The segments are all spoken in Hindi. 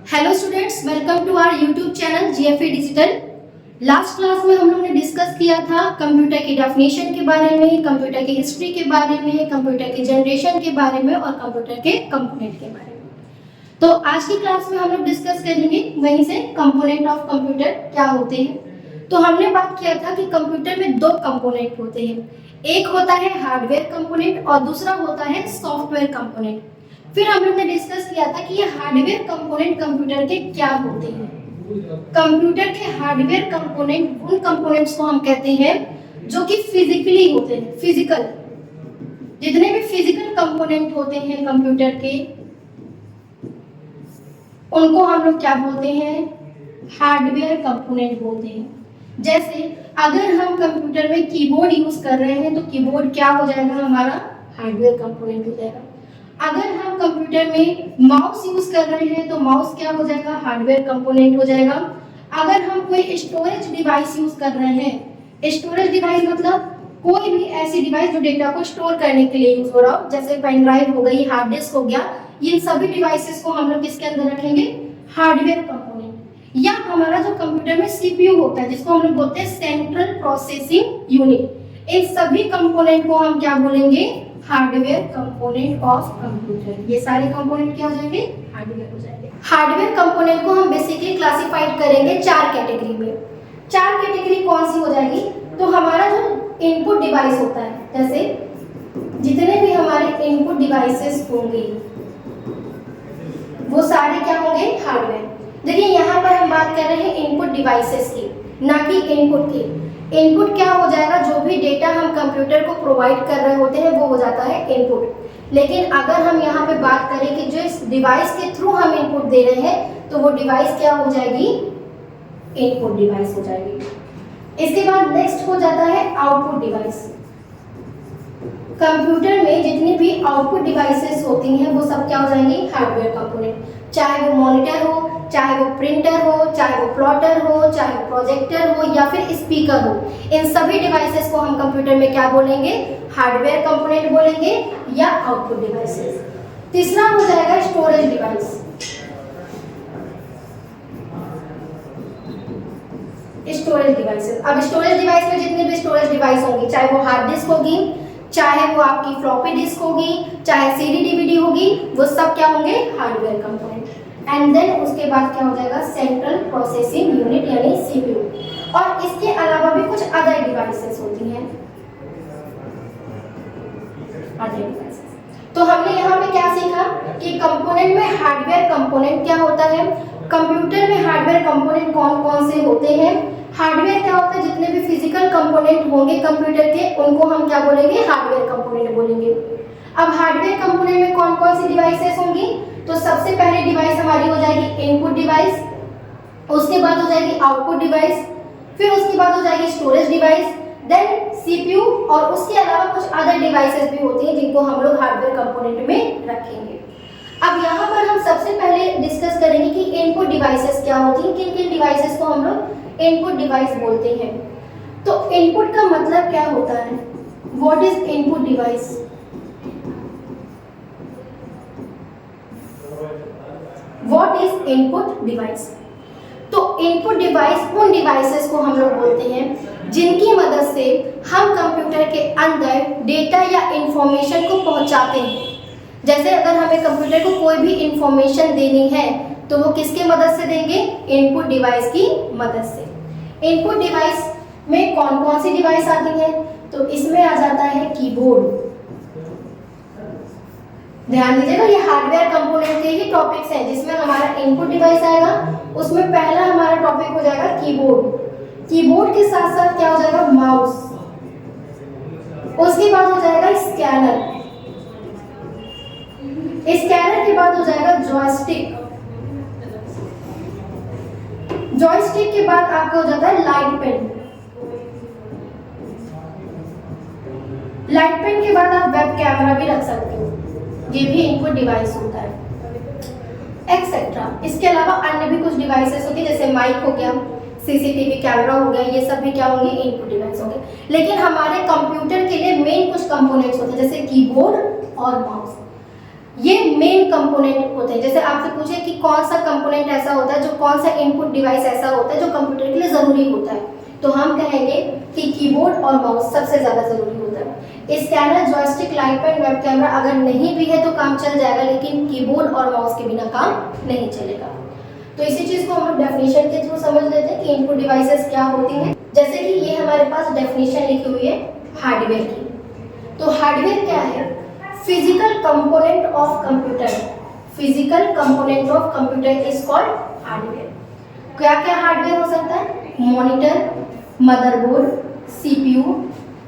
Hello students, welcome to our YouTube channel GFE digital. Last class में हम लोग ने डिस्कस किया था कंप्यूटर की डेफिनेशन के बारे में, कंप्यूटर की हिस्ट्री के बारे में, कंप्यूटर की जनरेशन के बारे में और कंप्यूटर के कंपोनेंट के बारे में। तो आज की क्लास में हम लोग डिस्कस करेंगे वहीं से कंपोनेंट ऑफ कंप्यूटर क्या होते हैं। तो हमने बात किया था कि कंप्यूटर में दो कंपोनेंट होते हैं, एक होता है हार्डवेयर कंपोनेंट और दूसरा होता है सॉफ्टवेयर कंपोनेंट। फिर हम लोग ने डिस्कस किया था कि ये हार्डवेयर कंपोनेंट कंप्यूटर के क्या होते हैं। कंप्यूटर के हार्डवेयर कंपोनेंट उन कंपोनेंट्स को हम कहते हैं जो कि फिजिकली होते हैं, फिजिकल। जितने भी फिजिकल कंपोनेंट होते हैं कंप्यूटर के, उनको हम लोग क्या बोलते हैं, हार्डवेयर कंपोनेंट बोलते हैं। जैसे अगर हम कंप्यूटर में कीबोर्ड यूज कर रहे हैं तो कीबोर्ड क्या हो जाएगा, हमारा हार्डवेयर कंपोनेंट हो जाएगा। अगर हम कंप्यूटर में माउस यूज कर रहे हैं तो माउस क्या हो जाएगा, हार्डवेयर कंपोनेंट हो जाएगा। अगर हम कोई स्टोरेज डिवाइस यूज कर रहे हैं, स्टोरेज डिवाइस मतलब कोई भी ऐसी डिवाइस जो डेटा को स्टोर करने के लिए यूज हो रहा हो, जैसे पेन ड्राइव हो गई, हार्ड डिस्क हो गया, ये सभी डिवाइसेस को हम लोग किसके अंदर रखेंगे, हार्डवेयर कंपोनेंट। या हमारा जो कंप्यूटर में सीपीयू होता है जिसको हम लोग बोलते हैं सेंट्रल प्रोसेसिंग यूनिट, इन सभी कंपोनेंट को हम क्या बोलेंगे, हार्डवेयर कंपोनेंट ऑफ कंप्यूटर। ये सारे कंपोनेंट क्या हो जाएंगे, हार्डवेयर हो जाएंगे। हार्डवेयर कंपोनेंट को हम बेसिकली क्लासिफाइड करेंगे चार कैटेगरी में। चार कैटेगरी कौन सी हो जाएगी, तो हमारा जो इनपुट डिवाइस होता है, जैसे जितने भी हमारे इनपुट डिवाइसेस होंगे वो सारे क्या होंगे, हार्डवेयर। देखिए यहाँ पर हम बात कर रहे हैं इनपुट डिवाइसेस की, ना कि इनपुट की। इनपुट क्या हो जाएगा, जो भी डेटा हम कंप्यूटर को प्रोवाइड कर रहे होते हैं वो हो जाता है इनपुट। लेकिन अगर हम यहाँ पे बात करें कि जो इस डिवाइस के थ्रू हम इनपुट दे रहे हैं तो वो डिवाइस क्या हो जाएगी, इनपुट डिवाइस हो जाएगी। इसके बाद नेक्स्ट हो जाता है आउटपुट डिवाइस। कंप्यूटर में जितनी भी आउटपुट डिवाइसेस होती हैं वो सब क्या हो जाएंगी, हार्डवेयर कंपोनेंट। चाहे वो मॉनिटर हो, चाहे वो प्रिंटर हो, चाहे वो प्लॉटर हो, चाहे वो प्रोजेक्टर हो या फिर स्पीकर हो, इन सभी डिवाइसेस को हम कंप्यूटर में क्या बोलेंगे, हार्डवेयर कंपोनेंट बोलेंगे या आउटपुट डिवाइसेस। तीसरा हो जाएगा स्टोरेज डिवाइस। स्टोरेज डिवाइसेस, अब स्टोरेज डिवाइस में जितने भी स्टोरेज डिवाइस होंगी, चाहे वो हार्ड डिस्क होगी, चाहे वो आपकी फ्लॉपी डिस्क होगी, चाहे सीडी डीवीडी होगी, वो सब क्या होंगे, हार्डवेयर कंपोनेंट। एंड देन उसके बाद क्या हो जाएगा, सेंट्रल प्रोसेसिंग यूनिट यानी सीपीयू। और इसके अलावा भी कुछ अदर डिवाइसेस होती हैं, अदर डिवाइसेस। तो हमने यहाँ पे क्या सीखा कि कंपोनेंट में हार्डवेयर कंपोनेंट क्या होता है, कंप्यूटर में हार्डवेयर कंपोनेंट कौन कौन से होते हैं। हार्डवेयर क्या होता है, जितने भी फिजिकल कंपोनेंट होंगे कंप्यूटर के उनको हम क्या बोलेंगे, हार्डवेयर कंपोनेंट बोलेंगे। अब हार्डवेयर कंपोनेंट में कौन कौन सी डिवाइसेस होंगी, तो सबसे पहले डिवाइस हमारी हो जाएगी इनपुट डिवाइस, उसके बाद हो जाएगी आउटपुट डिवाइस, फिर उसके बाद हो जाएगी स्टोरेज डिवाइस, देन सीपीयू, और उसके अलावा कुछ अदर डिवाइसेस भी होती हैं जिनको हम लोग हार्डवेयर कंपोनेंट में रखेंगे। अब यहाँ पर हम सबसे पहले डिस्कस करेंगे कि इनपुट डिवाइसेस क्या होती हैं, किन किन डिवाइसेस को हम लोग इनपुट डिवाइस बोलते हैं। तो इनपुट का मतलब क्या होता है, what is input device. What is input device, तो इनपुट डिवाइस उन डिवाइसेस को हम लोग बोलते हैं जिनकी मदद से हम कंप्यूटर के अंदर डेटा या इंफॉर्मेशन को पहुंचाते हैं। जैसे अगर हमें कंप्यूटर को कोई भी इंफॉर्मेशन देनी है तो वो किसके मदद से देंगे, इनपुट डिवाइस की मदद से। इनपुट डिवाइस में कौन कौन सी डिवाइस आती है, तो इसमें आ जाता है कीबोर्ड। ध्यान दीजिएगा, ये हार्डवेयर कंपोनेंट के ही टॉपिक्स हैं जिसमें हमारा इनपुट डिवाइस आएगा। उसमें पहला हमारा टॉपिक हो जाएगा कीबोर्ड। कीबोर्ड के साथ साथ क्या हो जाएगा, माउस। उसके बाद हो जाएगा स्कैनर। स्कैनर के बाद हो जाएगा जॉयस्टिक। जॉयस्टिक के बाद आपका हो जाता है लाइट पेन। लाइट पेन के बाद आप वेब कैमरा भी रख सकते हो, ये भी इनपुट डिवाइस होता है, एक्सेट्रा। इसके अलावा अन्य भी कुछ डिवाइसेस होती है, जैसे माइक हो गया, सीसीटीवी कैमरा हो गया, ये सब भी क्या होंगे, इनपुट डिवाइस होंगे। लेकिन हमारे कंप्यूटर के लिए मेन कुछ कंपोनेंट्स होते हैं जैसे कीबोर्ड और माउस। ये मेन कंपोनेंट होते हैं। जैसे आपसे पूछे कि कौन सा कंपोनेंट ऐसा होता है, जो कौन सा इनपुट डिवाइस ऐसा होता है जो कंप्यूटर के लिए ज़रूरी होता है, तो हम कहेंगे कि कीबोर्ड और माउस सबसे ज़्यादा ज़रूरी होता है। Scanner, joystick, light pen, web camera अगर नहीं भी है तो काम चल जाएगा, लेकिन कीबोर्ड और माउस के बिना काम नहीं चलेगा। तो इसी चीज़ को हम लोग डेफिनेशन के थ्रू समझ लेते हैं कि इनपुट डिवाइसेस क्या होती हैं। जैसे कि ये हमारे पास डेफिनेशन लिखी हुई है हार्डवेयर की। तो हार्डवेयर क्या है? Physical component of computer. Physical component of computer is called hardware. क्या क्या हार्डवेयर हो सकता है? Monitor, motherboard, CPU,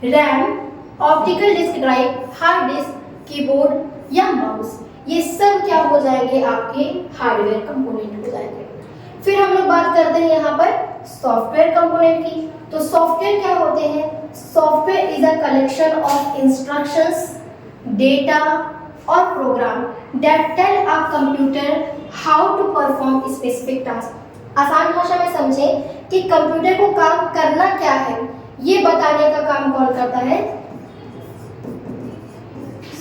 RAM, optical disk drive, hard disk, keyboard या माउस, ये सब क्या हो जाएंगे? आपके हार्डवेयर कंपोनेंट हो जाएंगे। फिर हम लोग बात करते हैं यहाँ पर सॉफ्टवेयर कंपोनेंट की। तो सॉफ्टवेयर क्या होते हैं? Software is a collection of instructions, data और program that tell a computer how to perform specific task. आसान भाषा में समझें कि कंप्यूटर को काम करना क्या है, ये बताने का काम कौन करता है?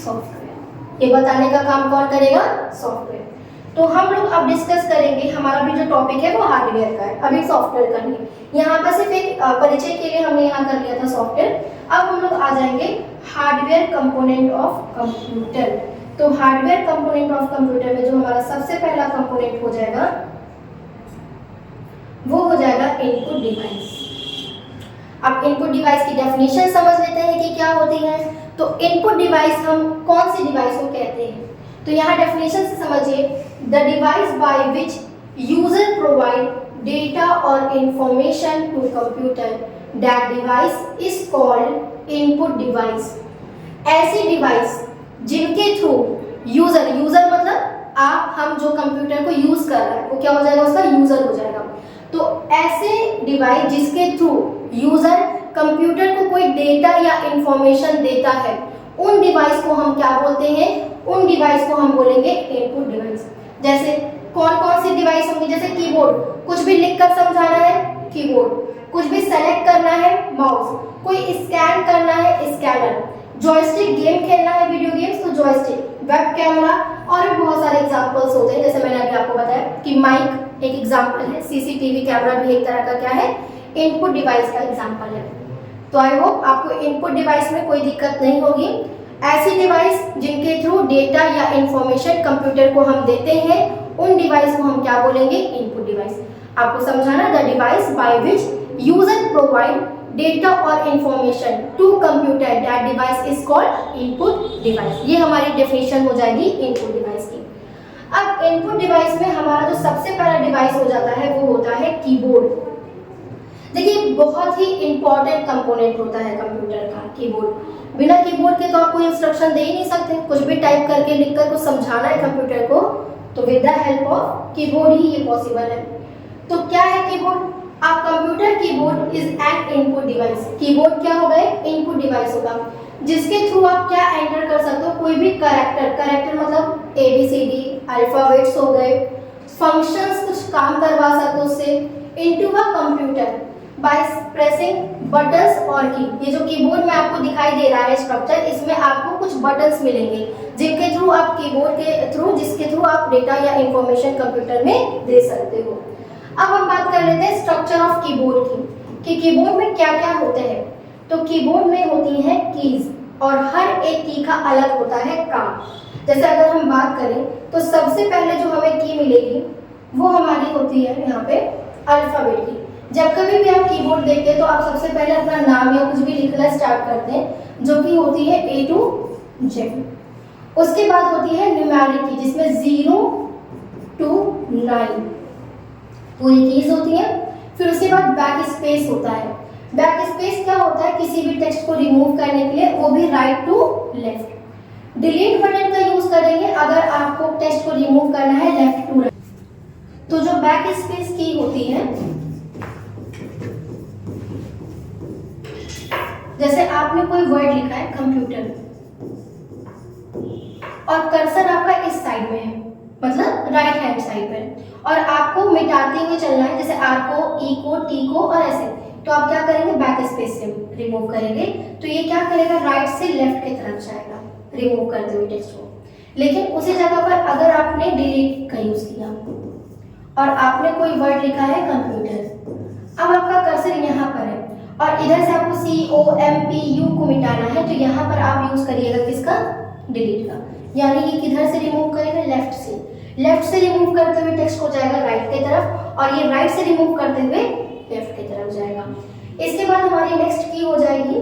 सॉफ्टवेयर। ये बताने का काम कौन करेगा? सॉफ्टवेयर। तो हम लोग अब डिस्कस करेंगे, हमारा भी जो टॉपिक है वो हार्डवेयर का है, अभी सॉफ्टवेयर का नहीं है। यहाँ पर सिर्फ एक परिचय के लिए हमने यहाँ कर लिया था सॉफ्टवेयर। अब हम लोग आ जाएंगे हार्डवेयर कंपोनेंट ऑफ कंप्यूटर। तो हार्डवेयर कंपोनेंट ऑफ कंप्यूटर में जो हमारा सबसे पहला कंपोनेंट हो जाएगा वो हो जाएगा इनपुट डिवाइस। अब इनपुट डिवाइस की डेफिनेशन समझ लेते हैं कि क्या होती है। तो इनपुट डिवाइस हम कौन सी डिवाइस को कहते हैं? तो यहाँ डेफिनेशन से समझिए, the device by which user provide data और information to computer, that device is called input device. ऐसी डिवाइस जिनके थ्रू यूजर मतलब आप, हम जो कंप्यूटर को यूज कर रहे हैं वो क्या हो जाएगा? उसका यूजर हो जाएगा। तो ऐसे डिवाइस जिसके थ्रू यूजर कंप्यूटर को कोई डेटा या इंफॉर्मेशन देता है, उन डिवाइस को हम क्या बोलते हैं? उन डिवाइस को हम बोलेंगे इनपुट डिवाइस। जैसे कौन कौन सी डिवाइस होंगी? जैसे कीबोर्ड, कुछ भी लिखकर समझाना है कीबोर्ड, कुछ भी सेलेक्ट करना है माउस, कोई स्कैन करना है स्कैनर, जॉयस्टिक, गेम खेलना है वीडियो गेम्स तो जॉयस्टिक, वेब कैमरा, और भी बहुत सारे एग्जांपल्स होते हैं। जैसे मैंने अभी आपको बताया कि माइक एक एग्जांपल है, सीसीटीवी कैमरा भी एक तरह का क्या है? इनपुट डिवाइस का एग्जांपल है। तो आई होप आपको इनपुट डिवाइस में कोई दिक्कत नहीं होगी। ऐसी डिवाइस जिनके थ्रू डेटा या इंफॉर्मेशन कंप्यूटर को हम देते हैं, उन डिवाइस को हम क्या बोलेंगे? Input device. आपको समझाना, the device by which user provide data और information to computer, that device is called input device. ये हमारी डेफिनेशन हो जाएगी इनपुट डिवाइस की। अब इनपुट डिवाइस में हमारा जो सबसे पहला डिवाइस हो जाता है वो होता है कीबोर्ड। देखिए, बहुत ही इंपॉर्टेंट कंपोनेंट होता है कंप्यूटर का कीबोर्ड। बिना कीबोर्ड के तो आप कोई इंस्ट्रक्शन दे ही नहीं सकते। कुछ भी टाइप करके लिखकर कुछ समझाना है कंप्यूटर को, तो with the help of keyboard ही ये पॉसिबल है। तो क्या है keyboard? A computer keyboard is an input device। Keyboard क्या होगा? इनपुट डिवाइस होगा, जिसके थ्रू आप क्या एंटर कर सकते हो? कोई भी कैरेक्टर मतलब ABCD अल्फाबेट्स हो गए, फंक्शंस, कुछ काम करवा सकते हो उससे, into a computer by pressing buttons और की। ये जो कीबोर्ड में आपको दिखाई दे रहा है स्ट्रक्चर, इसमें आपको कुछ बटन्स मिलेंगे जिनके थ्रू आप कीबोर्ड के थ्रू, जिसके थ्रू आप डेटा या इंफॉर्मेशन कंप्यूटर में दे सकते हो। अब हम बात कर लेते हैं स्ट्रक्चर ऑफ कीबोर्ड की, कि कीबोर्ड में क्या क्या होते हैं। तो कीबोर्ड में होती हैं कीज, और हर एक की का अलग होता है काम। जैसे अगर हम बात करें तो सबसे पहले जो हमें की मिलेगी वो हमारी होती है यहाँ पे अल्फाबेट की। जब कभी भी आप कीबोर्ड देखते हैं तो आप सबसे पहले अपना नाम या कुछ भी लिखना स्टार्ट करते हैं, जो कि होती है A to Z। उसके बाद होती है न्यूमेरिक की, जिसमें 0 to 9 पूरी कीज होती है। फिर उसके बाद बैक स्पेस होता है। बैक स्पेस क्या होता है? किसी भी टेक्स्ट को रिमूव करने के लिए, वो भी right to left. Delete button का यूज करेंगे अगर आपको टेक्स्ट को रिमूव करना है लेफ्ट टू राइट। तो जो बैक स्पेस की होती है, जैसे आपने कोई वर्ड लिखा है कंप्यूटर और कर्सर आपका इस साइड में है, मतलब राइट हैंड साइड पर, और आपको मिटाते हुए चलना है, जैसे आर को, ई को, टी को और ऐसे, तो आप क्या करेंगे? बैक स्पेस से रिमूव करेंगे। तो ये क्या करेगा? राइट से लेफ्ट की तरफ जाएगा रिमूव करते हुए टेक्स्ट को। लेकिन उसी जगह पर अगर आपने डिलीट का यूज किया और आपने कोई वर्ड लिखा है कंप्यूटर, अब आपका कर्सर यहाँ पर है और इधर से आपको COMPU को मिटाना है, तो यहाँ पर आप यूज करिएगा किसका, डिलीट का। यानी कि किधर से रिमूव करेगा, लेफ्ट से रिमूव करते हुए टेक्स्ट हो जाएगा राइट की तरफ, और ये राइट से रिमूव करते हुए लेफ्ट की तरफ जाएगा। इसके बाद हमारी नेक्स्ट की हो जाएगी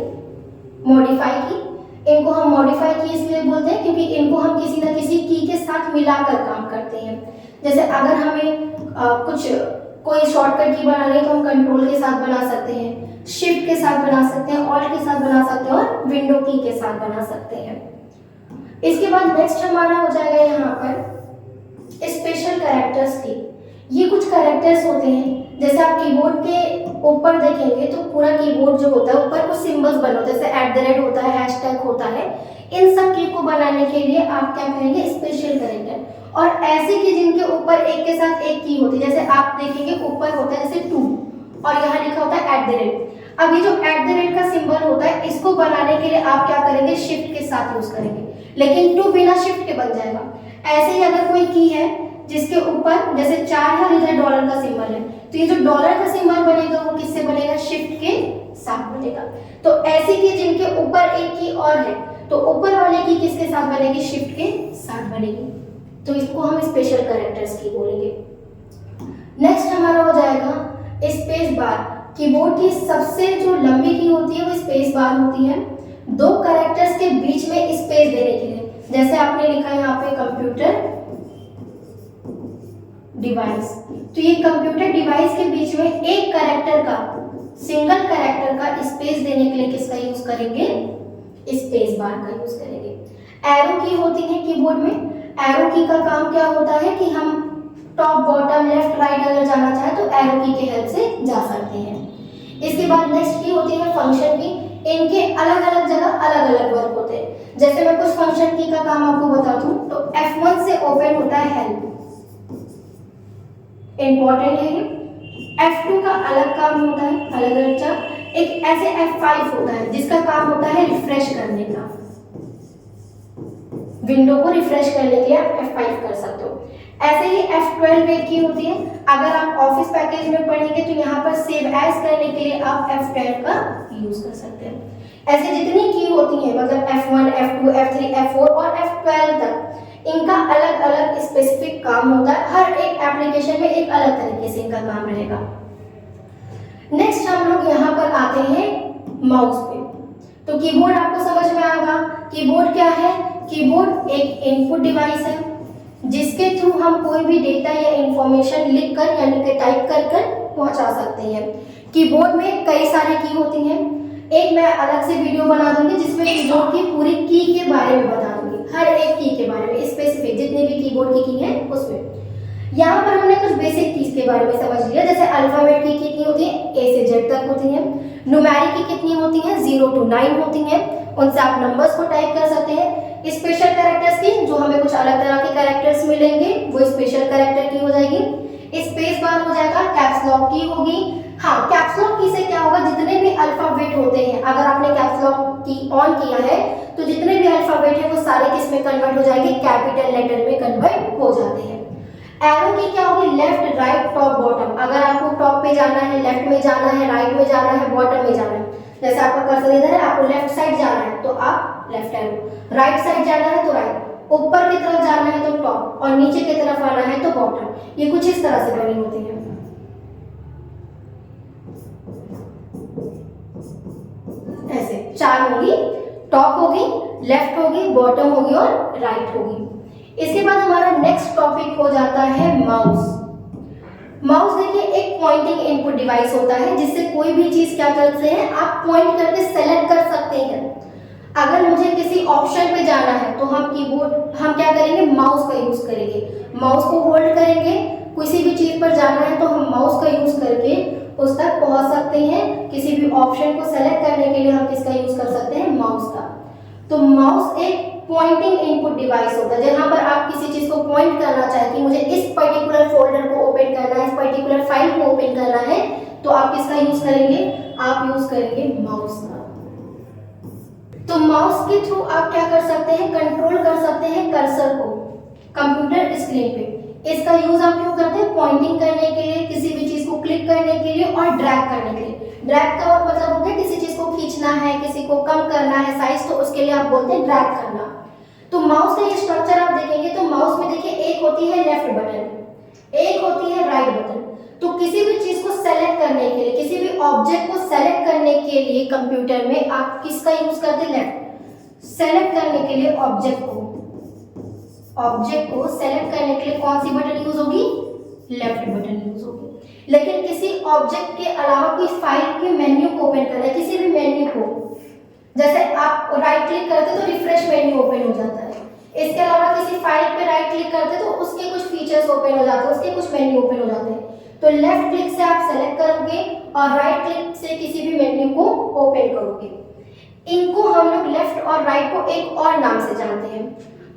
मॉडिफाई की। इनको हम मॉडिफाई की इसलिए बोलते हैं क्योंकि इनको हम किसी न किसी की के साथ मिलाकर काम करते हैं। जैसे अगर हमें कोई शॉर्टकट की बनानी है तो हम कंट्रोल के साथ बना सकते हैं, शिफ्ट के साथ बना सकते हैं, ऑल्ट के साथ बना सकते हैं और विंडो की के साथ बना सकते हैं। इसके बाद नेक्स्ट हमारा हो जाएगा यहाँ पर स्पेशल कैरेक्टर्स की। ये कुछ कैरेक्टर्स होते हैं, जैसे आप कीबोर्ड के ऊपर देखेंगे तो पूरा कीबोर्ड जो होता है ऊपर कुछ सिंबल्स बने होते हैं, जैसे @ होता है, हैशटैग होता है। इन सब की को बनाने के लिए आप क्या करेंगे, स्पेशल कैरेक्टर। और ऐसे की जिनके ऊपर एक के साथ एक की होती है, जैसे आप देखेंगे ऊपर होता है जैसे 2 और यहाँ लिखा होता है @ अब ये जो @ का सिंबल होता है, इसको बनाने के लिए आप क्या करेंगे, शिफ्ट के साथ यूज करेंगे, लेकिन 2 बिना शिफ्ट के बन जाएगा। ऐसे ही अगर कोई की है जिसके ऊपर जैसे 4 है और इधर डॉलर का सिंबल है, तो ये जो डॉलर का सिंबल बनेगा वो किससे बनेगा, शिफ्ट के साथ बनेगा। तो ऐसी की जिनके ऊपर एक की और है, तो ऊपर वाले की किसके साथ बनेगी, शिफ्ट के साथ बनेगी। तो इसको हम स्पेशल कैरेक्टर्स की बोलेंगे। नेक्स्ट हमारा हो जाएगा स्पेस बार। कीबोर्ड की सबसे जो लंबी की होती है वो स्पेस बार होती है, 2 कैरेक्टर्स के बीच में स्पेस देने के लिए। जैसे आपने लिखा है यहाँ पे कंप्यूटर डिवाइस, तो ये कंप्यूटर डिवाइस के बीच में एक कैरेक्टर का, सिंगल कैरेक्टर का स्पेस देने के लिए किसका यूज करेंगे, स्पेस बार का यूज करेंगे। एरो की होती है कीबोर्ड में, एरो की का काम क्या होता है कि हम टॉप बॉटम लेफ्ट राइट अगर जाना चाहे तो एरो की के हेल्प से जा सकते हैं। इसके बाद नेक्स्ट की होती है फंक्शन की। इनके अलग अलग जगह अलग अलग वर्क होते हैं। जैसे मैं कुछ फंक्शन की का काम आपको बता दूं तो F1 से ओपन होता है हेल्प, इंपॉर्टेंट है ये। F2 का अलग काम होता है, अलग अलग चार्ट। एक ऐसे F5 होता है जिसका काम होता है रिफ्रेश करने का, विंडो को रिफ्रेश करने के लिए आप F5 कर सकते हो। ऐसे ही F12 एक की होती है, अगर आप ऑफिस पैकेज में पढ़ेंगे तो यहाँ पर सेव एज करने के लिए आप F12 का यूज कर सकते हैं। ऐसे जितनी की होती है, मतलब F1, F2, F3, F4 और F12 तक, इनका अलग अलग स्पेसिफिक काम होता है। हर एक एप्लीकेशन में एक अलग तरीके से इनका काम रहेगा। नेक्स्ट हम लोग यहाँ पर आते हैं माउस पे। तो कीबोर्ड आपको समझ में आएगा, कीबोर्ड क्या है, कीबोर्ड एक इनपुट डिवाइस है जिसके थ्रू हम कोई भी डेटा या इंफॉर्मेशन लिख कर यानी कि टाइप कर कर पहुंचा सकते हैं। कीबोर्ड में कई सारी की होती हैं, एक मैं अलग से वीडियो बना दूंगी जिसमें कीबोर्ड की पूरी की के बारे में बता दूंगी, हर एक की के बारे में स्पेसिफिक जितने भी कीबोर्ड की है उसमें। यहाँ पर हमने कुछ बेसिक कीज के बारे में समझ लिया, जैसे अल्फाबेट की कितनी होती है, A से Z तक होती है। न्यूमेरिक की कितनी होती है, 0 to 9 होती है, उनसे आप नंबर्स को टाइप कर सकते हैं। स्पेशल कैरेक्टर्स की, जो हमें कुछ अलग तरह के कैरेक्टर्स मिलेंगे, वो स्पेशल कैरेक्टर की हो जाएगी। स्पेस बार हो जाएगा, कैप्स लॉक की होगी। हाँ, कैप्स लॉक की से क्या होगा, जितने भी अल्फाबेट होते हैं, अगर आपने कैप्स लॉक की ऑन किया है तो जितने भी अल्फाबेट है वो सारे किस में कन्वर्ट हो जाएंगे, कैपिटल लेटर में कन्वर्ट हो जाते हैं। एरो की क्या होगी, लेफ्ट राइट टॉप बॉटम। अगर आपको टॉप पे जाना है, लेफ्ट में जाना है, राइट में जाना है, बॉटम में जाना है, जैसे आपका कर्सर इधर है, आपको लेफ्ट साइड जाना है तो आप लेफ्ट एरो, राइट साइड जाना है तो राइट, ऊपर की तरफ जाना है तो टॉप और नीचे की तरफ आना है तो बॉटम। ये कुछ इस तरह से बनी होती है। ऐसे 4 होगी, टॉप होगी, लेफ्ट होगी, बॉटम होगी और राइट होगी। इसके बाद हमारा नेक्स्ट टॉपिक हो जाता है माउस। माउस देखिए एक पॉइंटिंग इनपुट डिवाइस होता है जिससे कोई भी चीज क्या करते हैं, आप पॉइंट करके सेलेक्ट कर सकते हैं। अगर मुझे किसी ऑप्शन पे जाना है तो हम क्या करेंगे, माउस का यूज करेंगे, माउस को होल्ड करेंगे। किसी भी चीज पर जाना है तो हम माउस का यूज करके उस तक पहुंच सकते हैं। किसी भी ऑप्शन को सेलेक्ट करने के लिए हम किसका यूज कर सकते हैं, माउस का। तो माउस एक पॉइंटिंग इनपुट डिवाइस होता है जहां पर आप किसी चीज को पॉइंट करना चाहे कि मुझे इस पर्टिकुलर फोल्डर को ओपन करना है, इस पर्टिकुलर फाइल को ओपन करना है, तो आप किसका यूज करेंगे, आप यूज करेंगे माउस का। तो माउस के थ्रू आप क्या कर सकते हैं, कंट्रोल कर सकते हैं कर्सर को कंप्यूटर स्क्रीन पे। इसका यूज आप क्यों करते हैं, पॉइंटिंग करने के लिए, किसी भी चीज को क्लिक करने के लिए और ड्रैग करने के लिए। ड्रैग का मतलब होता है किसी चीज को खींचना है, किसी को कम करना है साइज, तो उसके लिए आप बोलते हैं ड्रैग करना। तो माउस का ये स्ट्रक्चर आप देखेंगे तो माउस में देखिए एक होती है लेफ्ट बटन, एक होती है राइट बटन। तो किसी भी चीज को सेलेक्ट करने के लिए, किसी भी ऑब्जेक्ट को सेलेक्ट करने के लिए कंप्यूटर में आप किसका यूज करते हैं, लेफ्ट। सेलेक्ट करने के लिए ऑब्जेक्ट को सेलेक्ट करने के लिए कौन सी बटन यूज होगी, लेफ्ट बटन यूज होगी। लेकिन किसी ऑब्जेक्ट के अलावा कोई फाइल के मेन्यू को ओपन करना है, किसी भी मेन्यू को, जैसे आप राइट क्लिक करते तो रिफ्रेश मेन्यू ओपन हो जाता है, इसके अलावा किसी फाइल पे राइट क्लिक करते तो उसके कुछ फीचर्स ओपन हो जाते हैं, उसके कुछ मेन्यू ओपन हो जाते हैं। तो लेफ्ट क्लिक से आप सेलेक्ट करोगे और राइट क्लिक से किसी भी मेन्यू को ओपन करोगे। इनको हम लोग लेफ्ट और राइट को एक और नाम से जानते हैं।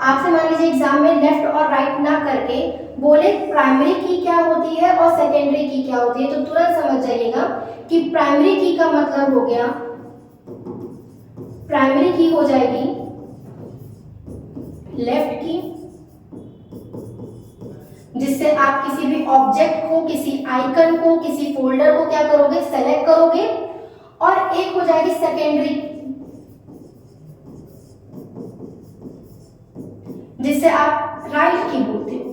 आपसे मान लीजिए एग्जाम में लेफ्ट और राइट ना करके बोले प्राइमरी की क्या होती है और सेकेंडरी की क्या होती है, तो तुरंत समझ जाइएगा कि प्राइमरी की का मतलब हो गया, प्राइमरी की हो जाएगी लेफ्ट की, जिससे आप किसी भी ऑब्जेक्ट को, किसी आइकन को, किसी फोल्डर को क्या करोगे, सेलेक्ट करोगे। और एक हो जाएगी सेकेंडरी, जिससे आप राइट की बोलते हो,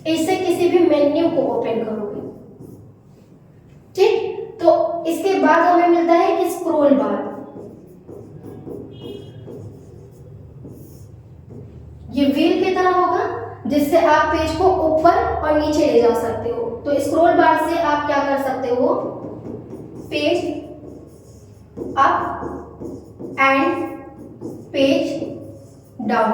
इससे किसी भी मेन्यू को ओपन करोगे। ठीक, तो इसके बाद हमें मिलता है कि स्क्रॉल बार। ये व्हील की तरह होगा जिससे आप पेज को ऊपर और नीचे ले जा सकते हो। तो स्क्रॉल बार से आप क्या कर सकते हो, page up and page down.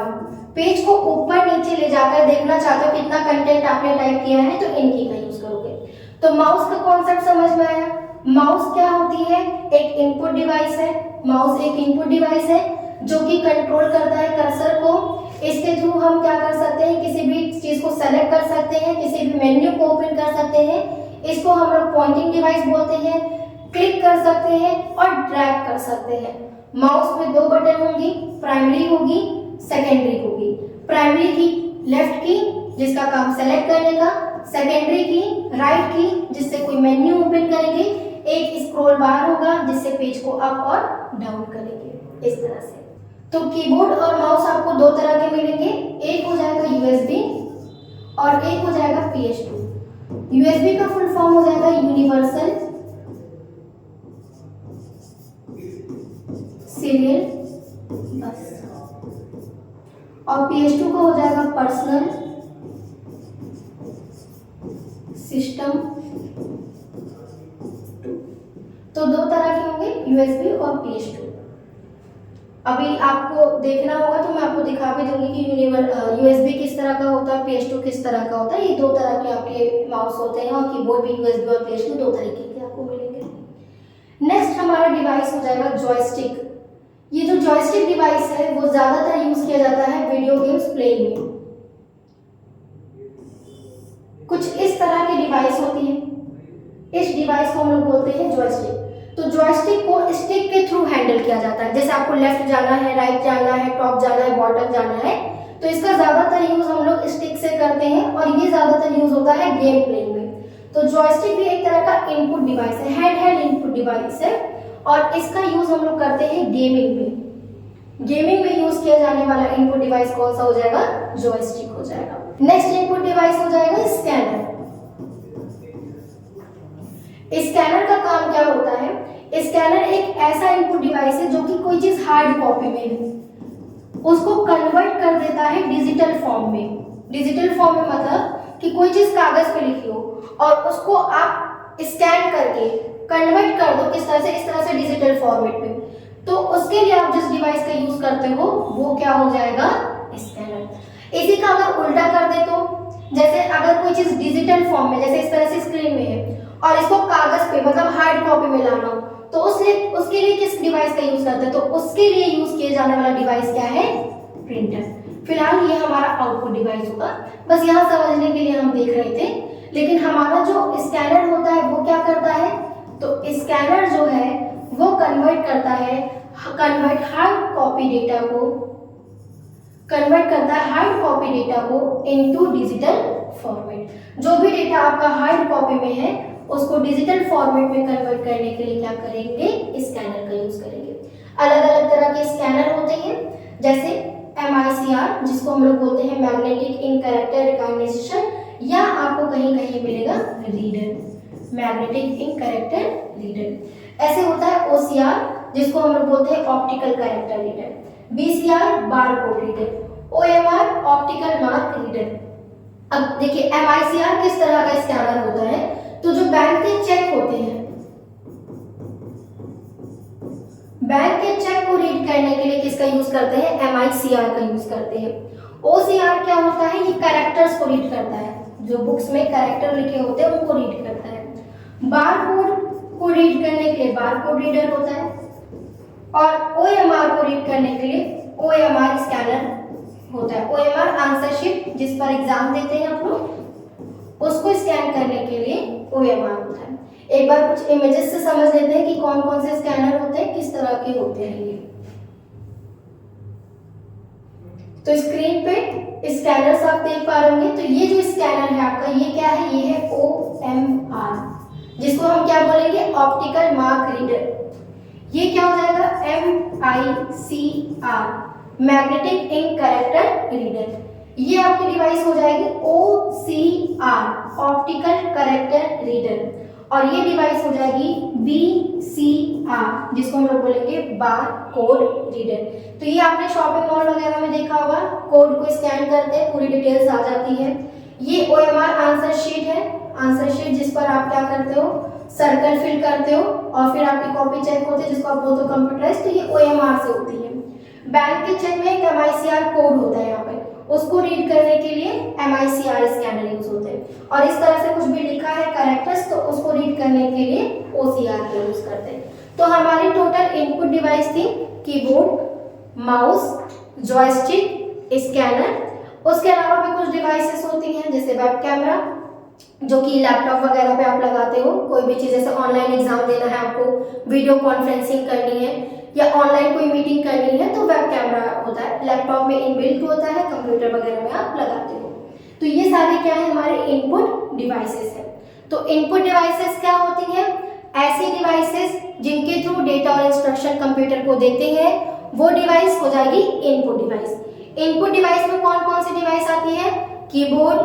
Page को ऊपर नीचे ले जाकर देखना चाहते हो कितना कंटेंट आपने टाइप किया है, तो इनकी का यूज करोगे। तो माउस का कॉन्सेप्ट समझ में आया। माउस क्या होती है, एक इनपुट डिवाइस है। माउस एक इनपुट डिवाइस है जो कि कंट्रोल करता है कर्सर को। इसके थ्रू हम क्या कर सकते हैं, किसी भी चीज को सेलेक्ट कर सकते हैं, किसी भी मेन्यू को ओपन कर सकते हैं। इसको हम लोग पॉइंटिंग डिवाइस बोलते हैं। क्लिक कर सकते हैं और ड्रैग कर सकते हैं। माउस में दो बटन होंगी, प्राइमरी होगी, सेकेंडरी होगी। प्राइमरी की लेफ्ट की जिसका काम सेलेक्ट करने का, सेकेंडरी की राइट की जिससे कोई मेन्यू ओपन करेंगे, एक स्क्रॉल बार होगा जिससे पेज को अप और डाउन करेंगे, इस तरह से। तो कीबोर्ड और माउस आपको दो तरह के मिलेंगे, एक हो जाएगा यूएसबी और एक हो जाएगा PS2। यूएसबी का फुल फॉर्म हो जाएगा यूनिवर्सल सीरियल बस, और PS2 का हो जाएगा पर्सनल सिस्टम। तो दो तरह के होंगे, यूएसबी और PS2। अभी आपको देखना होगा तो मैं आपको दिखा भी दूंगी कि यूएसबी किस तरह का होता है, PS2 किस तरह का होता है। ये दो तरह के आपके माउस होते हैं और कीबोर्ड भी यूएसबी और PS2 दो तरीके के आपको मिलेंगे। नेक्स्ट हमारा डिवाइस हो जाएगा जॉयस्टिक। ये जो जॉयस्टिक डिवाइस है वो ज्यादातर यूज किया जाता है वीडियो गेम्स प्लेइंग में। कुछ इस तरह की डिवाइस होती है, इस डिवाइस को हम लोग बोलते हैं जॉयस्टिक। तो जॉयस्टिक को स्टिक के थ्रू हैंडल किया जाता है। जैसे आपको लेफ्ट जाना है, राइट जाना है, टॉप जाना है, बॉटम जाना है, तो इसका ज्यादातर यूज हम लोग स्टिक से करते हैं और ये ज्यादातर यूज होता है गेम प्लेइंग में। तो जॉयस्टिक भी एक तरह का इनपुट डिवाइस है, हैंड इनपुट डिवाइस है और इसका यूज हम लोग करते हैं गेमिंग में। गेमिंग में यूज किया जाने वाला इनपुट डिवाइस कौन सा हो जाएगा, जॉयस्टिक हो जाएगा। नेक्स्ट इनपुट डिवाइस हो जाएगा स्कैनर। स्कैनर का काम क्या होता है, स्कैनर एक ऐसा इनपुट डिवाइस है जो कि कोई चीज हार्ड कॉपी में है उसको कन्वर्ट कर देता है डिजिटल फॉर्म में। डिजिटल फॉर्म में मतलब कि कोई चीज कागज पे लिखी हो और उसको आप स्कैन करके कन्वर्ट कर दो किस तरह से, इस तरह से डिजिटल फॉर्मेट में। तो उसके लिए आप जिस डिवाइस का यूज करते हो वो क्या हो जाएगा, स्कैनर। इसी का अगर उल्टा कर दे तो, जैसे अगर कोई चीज डिजिटल फॉर्म में जैसे इस तरह से स्क्रीन में है और इसको कागज पे मतलब हार्ड कॉपी में लाना हो तो उसके लिए किस डिवाइस का यूज करते हैं, तो उसके लिए यूज किए जाने वाला डिवाइस क्या है, प्रिंटर। फिलहाल ये हमारा आउटपुट डिवाइस होगा, बस यहाँ समझने के लिए हम देख रहे थे। लेकिन हमारा जो स्कैनर होता है वो क्या करता है, तो स्कैनर जो है वो कन्वर्ट करता है हार्ड कॉपी डेटा को इनटू डिजिटल फॉर्मेट। जो भी डेटा आपका हार्ड कॉपी में है उसको डिजिटल फॉर्मेट में कन्वर्ट करने के लिए क्या करेंगे, स्कैनर का यूज करेंगे। अलग अलग तरह के स्कैनर होते हैं, जैसे MICR जिसको हम लोग बोलते हैं मैग्नेटिक इंक कैरेक्टर रिकॉग्निशन, या आपको कहीं कहीं मिलेगा reader, magnetic ink character reader. ऐसे होता है OCR जिसको हम लोग बोलते हैं optical character reader, BCR barcode reader, OMR optical mark reader. अब देखिए MICR किस तरह का स्कैनर होता है, तो जो बैंक के चेक होते हैं, बैंक के चेक को रीड करने के लिए किसका यूज करते हैं, MICR का यूज करते हैं। OCR क्या होता है, ये कैरेक्टर्स को रीड करता है, जो बुक्स में कैरेक्टर लिखे होते हैं उनको रीड करता है। बारकोड को रीड करने के लिए बारकोड रीडर होता है, और OMR को रीड करने के लिए OMR स्कैनर होता है। OMR आंसर शीट जिस पर एग्जाम देते हैं आप लोग, उसको स्कैन करने के लिए OMR होता है। एक बार कुछ इमेजेस से समझ लेते हैं कि कौन कौन से स्कैनर होते हैं, किस तरह के होते हैं ये। तो स्क्रीन पे स्कैनर्स आप देख पा रहे होंगे। तो ये जो स्कैनर है आपका, ये क्या है, ये है OMR, जिसको हम क्या बोलेंगे, ऑप्टिकल मार्क रीडर। ये क्या हो जाएगा, MICR magnetic ink character reader. ये आपकी डिवाइस हो जाएगी OCR ऑप्टिकल कैरेक्टर रीडर, और ये डिवाइस हो जाएगी BCR जिसको हम लोग बोलेंगे बार कोड रीडर। तो ये आपने शॉपिंग मॉल वगैरह में देखा होगा, कोड को स्कैन करते हैं पूरी डिटेल्स आ जाती है। ये OMR आंसर शीट है, आंसर शीट जिस पर आप क्या करते हो, सर्कल फिल करते हो और फिर आपकी कॉपी चेक होती है जिसको आप बोलते हो कंप्यूटराइज, तो ये OMR से होती है। बैंक के चेक में एक MICR कोड होता है यहाँ पे, उसको रीड करने के लिए MICR स्कैनर यूज होते हैं। और इस तरह से कुछ भी लिखा है कैरेक्टर्स, तो उसको रीड करने के लिए OCR का यूज करते हैं। तो हमारी टोटल इनपुट डिवाइस थी कीबोर्ड, माउस, जॉयस्टिक, स्कैनर। उसके अलावा भी कुछ डिवाइसेस होती हैं जैसे वेब कैमरा, जो कि लैपटॉप वगैरह पे आप लगाते हो, कोई भी चीज़ जैसे ऑनलाइन एग्जाम देना है आपको, वीडियो कॉन्फ्रेंसिंग करनी है या ऑनलाइन कोई मीटिंग करनी है, तो वेब कैमरा होता है, लैपटॉप में इनबिल्ट होता है, कंप्यूटर वगैरह में आप लगाते हो। तो ये सारे क्या है, हमारे इनपुट डिवाइसेस है। तो इनपुट डिवाइसेस क्या होती हैं, ऐसी डिवाइसेस जिनके थ्रू डेटा और इंस्ट्रक्शन कंप्यूटर को देते हैं, वो डिवाइस हो जाएगी इनपुट डिवाइस। इनपुट डिवाइस में कौन कौन सी डिवाइस आती है, keyboard,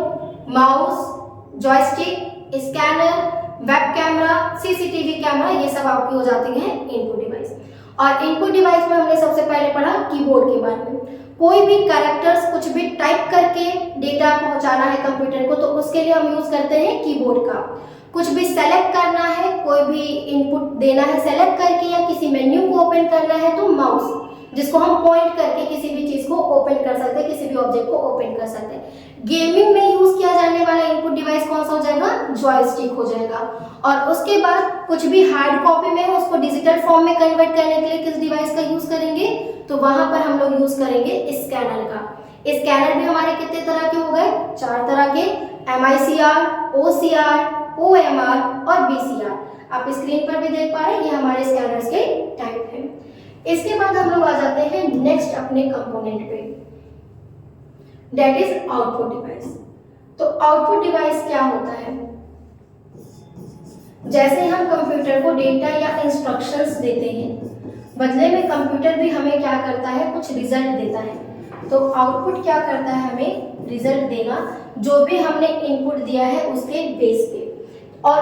mouse, joystick, scanner, web camera, CCTV camera, ये सब आपकी हो जाती हैं इनपुट डिवाइस। और इनपुट डिवाइस में हमने सबसे पहले पढ़ा कीबोर्ड के बारे में। कोई भी कैरेक्टर्स कुछ भी टाइप करके डेटा पहुंचाना है कंप्यूटर को, तो उसके लिए हम यूज करते हैं कीबोर्ड का। कुछ भी सेलेक्ट करना है, कोई भी इनपुट देना है सेलेक्ट करके, या किसी मेन्यू को ओपन करना है, तो माउस, जिसको हम पॉइंट करके किसी भी चीज को ओपन कर सकते हैं, किसी भी ऑब्जेक्ट को ओपन कर सकते हैं। गेमिंग में यूज किया जाने वाला इनपुट डिवाइस कौन सा हो जाएगा, जॉयस्टिक हो जाएगा। और उसके बाद कुछ भी हार्ड कॉपी में है उसको डिजिटल फॉर्म में कन्वर्ट करने के लिए किस डिवाइस का यूज करेंगे, तो वहां पर हम लोग यूज करेंगे स्कैनर का। स्कैनर भी हमारे कितने तरह के हो गए, 4 तरह के, MICR, OCR, OMR और BCR। आप स्क्रीन पर भी देख पा रहे हैं, ये हमारे स्कैनर्स के टाइप हैं। इसके बाद हम लोग आ जाते हैं नेक्स्ट अपने कंपोनेंट पे, दैट इज आउटपुट डिवाइस। तो आउटपुट डिवाइस क्या होता है, जैसे हम कंप्यूटर को डेटा या इंस्ट्रक्शंस देते हैं, बदले में कंप्यूटर भी हमें क्या करता है, कुछ रिजल्ट देता है। तो आउटपुट क्या करता है, हमें रिजल्ट देना, जो भी हमने इनपुट दिया है उसके बेस पे। और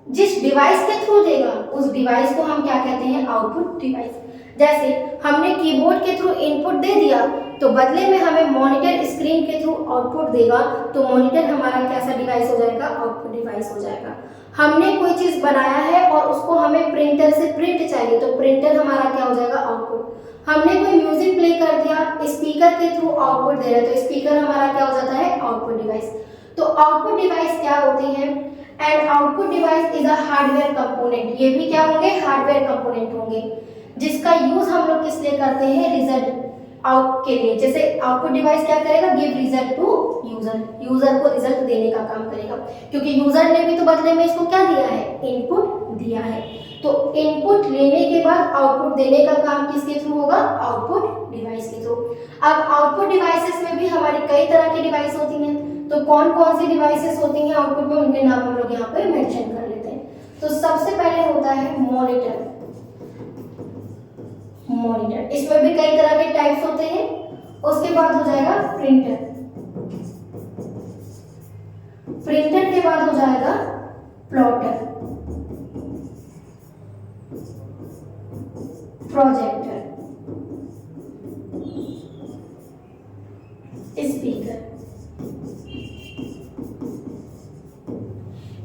जिस डिवाइस के थ्रू देगा उस डिवाइस को हम क्या कहते हैं, आउटपुट डिवाइस। जैसे हमने कीबोर्ड के थ्रू इनपुट दे दिया, तो बदले में हमें मॉनिटर स्क्रीन के थ्रू आउटपुट देगा, तो मॉनिटर हमारा कैसा डिवाइस हो जाएगा, आउटपुट डिवाइस हो जाएगा। हमने कोई चीज बनाया है और उसको हमें प्रिंटर से प्रिंट चाहिए, तो प्रिंटर हमारा क्या हो जाएगा, आउटपुट। हमने कोई म्यूजिक प्ले कर दिया, स्पीकर के थ्रू आउटपुट दे रहे हैं, तो स्पीकर हमारा क्या हो जाता है, आउटपुट डिवाइस। तो आउटपुट डिवाइस क्या होती है, and output device is a hardware component. ये भी क्या होंगे, हार्डवेयर कंपोनेंट होंगे, जिसका यूज हम लोग किस लिए करते हैं, रिजल्ट आउट के लिए। जैसे आउटपुट डिवाइस क्या करेगा, गिव रिजल्ट टू यूजर को रिजल्ट देने का काम करेगा, क्योंकि यूजर ने भी तो बदले में इसको क्या दिया है, इनपुट दिया है। तो इनपुट लेने के बाद आउटपुट देने का काम किसके थ्रू होगा, आउटपुट डिवाइस के थ्रू। अब आउटपुट डिवाइसेस में भी हमारी कई तरह की डिवाइस होती हैं, तो कौन कौन सी डिवाइसेस होती हैं आउटपुट में, उनके नाम हम लोग यहाँ पे मेंशन कर लेते हैं। तो सबसे पहले होता है मॉनिटर। मॉनिटर, इसमें भी कई तरह के टाइप्स होते हैं। उसके बाद हो जाएगा प्रिंटर। प्रिंटर के बाद हो जाएगा प्लॉटर, प्रोजेक्टर, स्पीकर।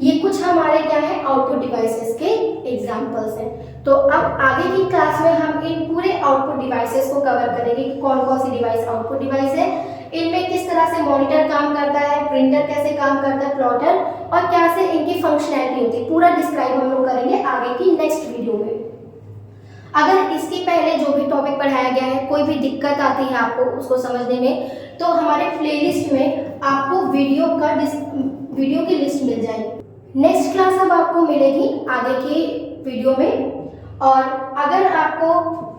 ये कुछ हमारे क्या है, आउटपुट डिवाइसेस के एग्जांपल्स हैं। तो अब आगे की क्लास में हम इन पूरे आउटपुट डिवाइसेस को कवर करेंगे कि कौन कौन सी डिवाइस आउटपुट डिवाइस है, इनमें किस तरह से मॉनिटर काम करता है, प्रिंटर कैसे काम करता है, प्लॉटर, और कैसे इनकी फंक्शनैलिटी होती है, पूरा डिस्क्राइब हम लोग करेंगे आगे की नेक्स्ट वीडियो में। अगर इसके पहले जो भी टॉपिक पढ़ाया गया है कोई भी दिक्कत आती है आपको उसको समझने में, तो हमारे प्लेलिस्ट में आपको वीडियो की लिस्ट मिल जाएगी। नेक्स्ट क्लास अब आपको मिलेगी आगे की वीडियो में। और अगर आपको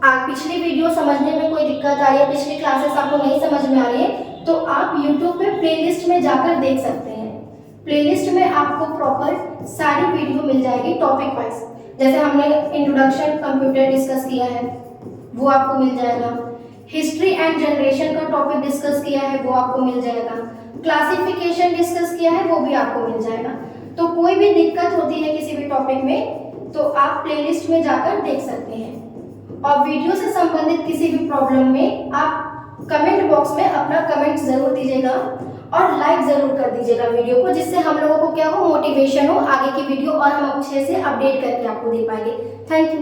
पिछली वीडियो समझने में कोई दिक्कत आ रही है, पिछली क्लासेस आपको नहीं समझ में आ रही है, तो आप YouTube पे प्लेलिस्ट में जाकर देख सकते हैं। प्लेलिस्ट में आपको प्रॉपर सारी वीडियो मिल जाएगी टॉपिक वाइज। जैसे हमने इंट्रोडक्शन कंप्यूटर डिस्कस किया है वो आपको मिल जाएगा, हिस्ट्री एंड जनरेशन का टॉपिक डिस्कस किया है वो आपको मिल जाएगा, क्लासिफिकेशन डिस्कस किया है वो भी आपको मिल जाएगा। तो कोई भी दिक्कत होती है किसी भी टॉपिक में तो आप प्लेलिस्ट में जाकर देख सकते हैं। और वीडियो से संबंधित किसी भी प्रॉब्लम में आप कमेंट बॉक्स में अपना कमेंट जरूर दीजिएगा और लाइक जरूर कर दीजिएगा वीडियो को, जिससे हम लोगों को क्या हो, मोटिवेशन हो आगे की वीडियो और हम अच्छे से अपडेट करके आपको दे पाएंगे। Thank you.